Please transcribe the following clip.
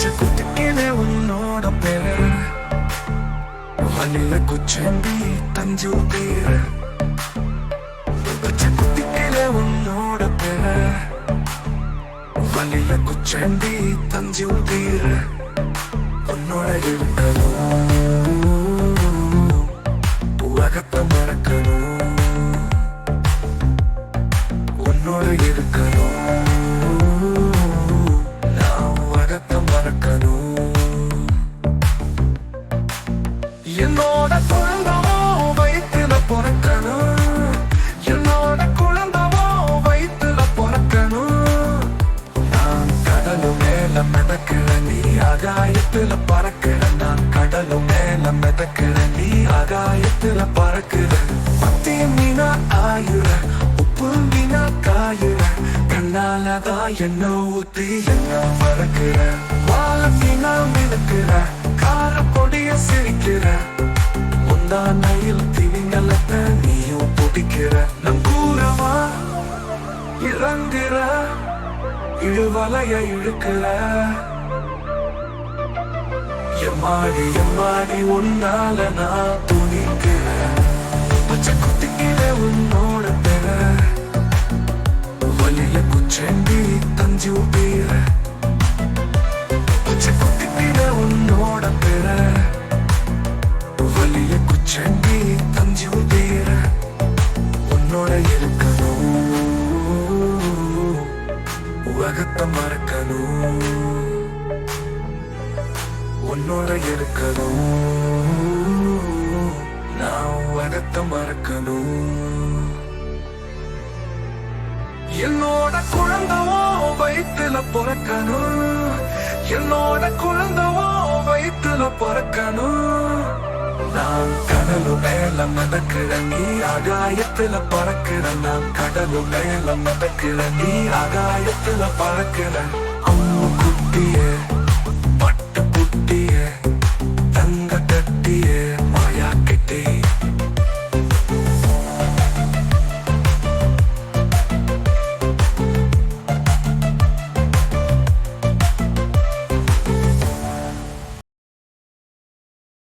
பச்சை குட்டிக்கிலே உன்னோட பேரு வழியில குச்சண்டி தஞ்சூர் பேரு பச்சை குட்டிக்கிலே உன்னோட பேரு வழியில குச்சண்டி தஞ்சூர் பேரு உன்னோட இருக்கணும் உலகத்தை மறக்கணும் உன்னோட இருக்கணும் நான் உலகத்தை மறக்கணும் என்னோட குழந்தவோ வயிற்றுல பிறக்கணும் என்னோட குழந்தவோ வயிற்றுல பிறக்கணும் நான் கடலு மேல மிதக்கிற நீ ஆகாயத்துல பறக்கிற நான் கடலு மேல மிதக்கிற நீ ஆகாயத்துல பறக்கிற மத்திய மீனா ஆயுற உப்பு மீனா காயுற கண்ணாலதான் என்ன ஊத்தி என்ன மறக்கிற வாழ மீனா மிதக்கிற கார பொடிய சிரிக்கிற முந்தானையில் திவிங்கலத்தை நீயும் பிடிக்கிற நங்கூரமா இறங்குற இழுவலைய இழுக்கிற எம்மாடி எம்மாடி உன்னால நான் துணிக்கிறேன் பச்சை குத்திக்கிற உன்னோட பேர வழியில குச்சண்டி தஞ்சூர் பேர பச்சை குத்திக்கிற உன்னோட பேர வழியில குச்சண்டி தஞ்சூர் பேர உன்னோட இருக்கணும் உலகத்தை மறக்கணும் உன்னோட இருக்கணும் நான் உலகத்தை மறக்கணும் என்னோட குழந்தவோ வயிற்றுல பிறக்கணும் என்னோட குழந்தவோ வயிற்றுல பிறக்கணும் நான் கடலு மேல மிதக்கிற நீ ஆகாயத்துல பறக்கிற நான் கடலு மேல மிதக்கிற நீ ஆகாயத்துல பறக்கிற